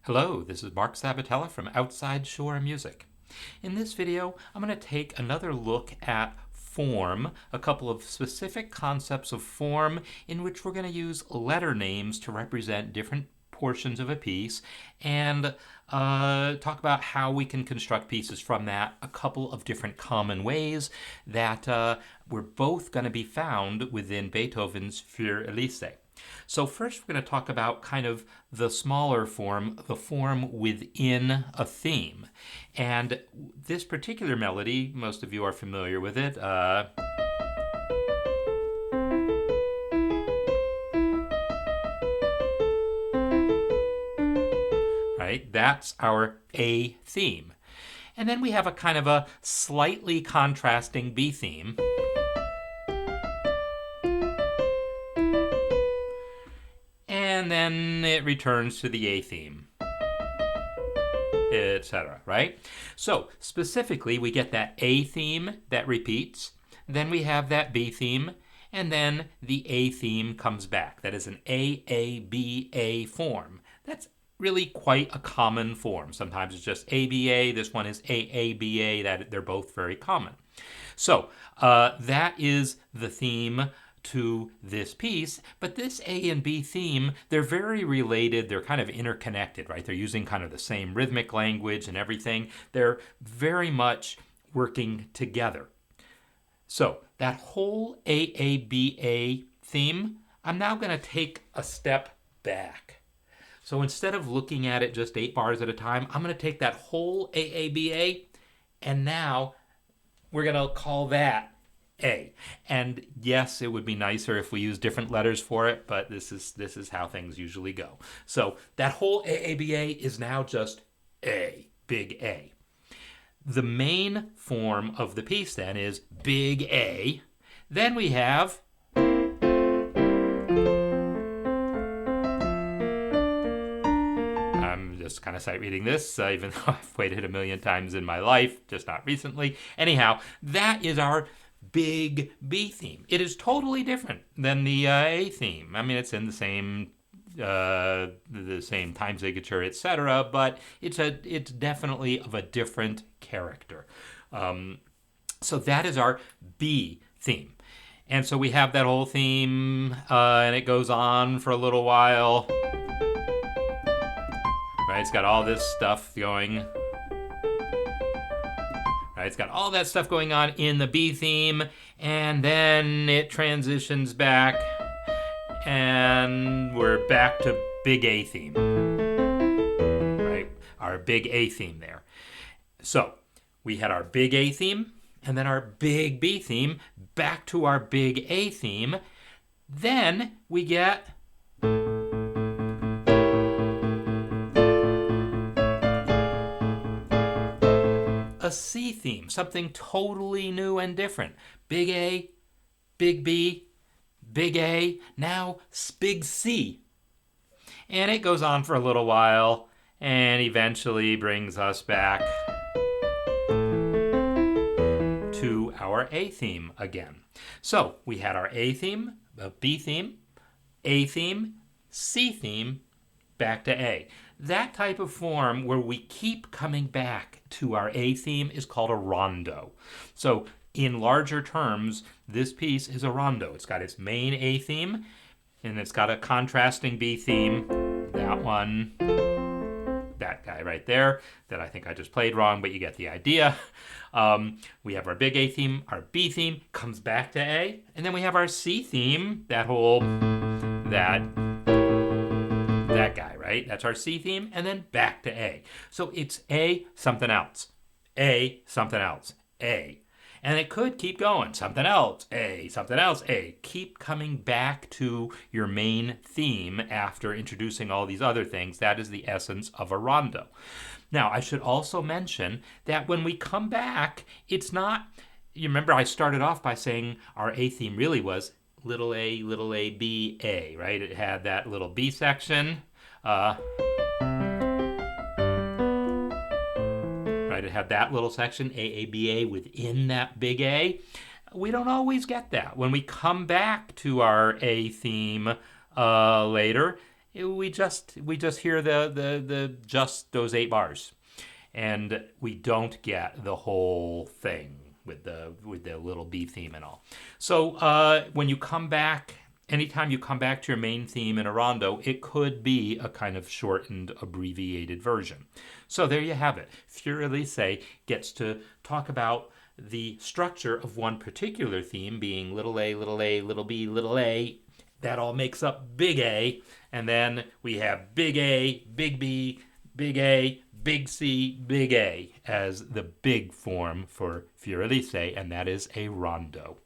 Hello, this is Mark Sabatella from Outside Shore Music. In this video, I'm going to take another look at form, a couple of specific concepts of form in which we're going to use letter names to represent different portions of a piece and talk about how we can construct pieces from that, a couple of different common ways that were both going to be found within Beethoven's Für Elise. So first we're going to talk about kind of the smaller form, the form within a theme. And this particular melody, most of you are familiar with it. Right? That's our A theme. And then we have a kind of a slightly contrasting B theme. And then it returns to the A theme, etc., right? So specifically, we get that A theme that repeats, then we have that B theme, and then the A theme comes back. That is an A-A-B-A form. That's really quite a common form. Sometimes it's just A-B-A. This one is A-A-B-A. That they're both very common. So that is the theme to this piece, but this A and B theme, they're very related. They're kind of interconnected, right? They're using kind of the same rhythmic language and everything. They're very much working together. So that whole AABA theme, I'm now going to take a step back. So instead of looking at it just 8 bars at a time, I'm going to take that whole AABA, and now we're going to call that A. And yes, it would be nicer if we use different letters for it, but this is how things usually go. So that whole AABA is now just A, big A. The main form of the piece then is big A. Then we have just kind of sight reading this, even though I've played it a million times in my life, just not recently. Anyhow, that is our big B theme. It is totally different than the A theme. I mean, it's in the same time signature, etc., but it's definitely of a different character. So that is our B theme. And so we have that whole theme, and it goes on for a little while. Right, it's got all this stuff going. Right, it's got all that stuff going on in the B theme, and then it transitions back, and we're back to big A theme. Right, our big A theme there. So we had our big A theme, and then our big B theme, back to our big A theme. Then we get a C theme, something totally new and different. Big A, big B, big A, now big C. And it goes on for a little while and eventually brings us back to our A theme again. So we had our A theme, a B theme, A theme, C theme, back to A. That type of form where we keep coming back to our A theme is called a rondo. So in larger terms, this piece is a rondo. It's got its main A theme, and it's got a contrasting B theme. That one, that guy right there, that I think I just played wrong, but you get the idea. We have our big A theme, our B theme comes back to A, and then we have our C theme, that guy, right? That's our C theme, and then back to A. So it's A, something else, A, something else, A. And it could keep going, something else, A, something else, A. Keep coming back to your main theme after introducing all these other things. That is the essence of a rondo. Now, I should also mention that when we come back, it's not, you remember I started off by saying our A theme really was little a, B, A, right? It had that little B section. Right, it had that little section, AABA, within that big A. We don't always get that. When we come back to our A theme later, we just hear the just those 8 bars, and we don't get the whole thing with the little B theme and all. So when you come back, anytime you come back to your main theme in a rondo, it could be a kind of shortened, abbreviated version. So there you have it. Für Elise gets to talk about the structure of one particular theme being little a, little a, little b, little a. That all makes up big A. And then we have big A, big B, big A, big C, big A as the big form for Für Elise, and that is a rondo.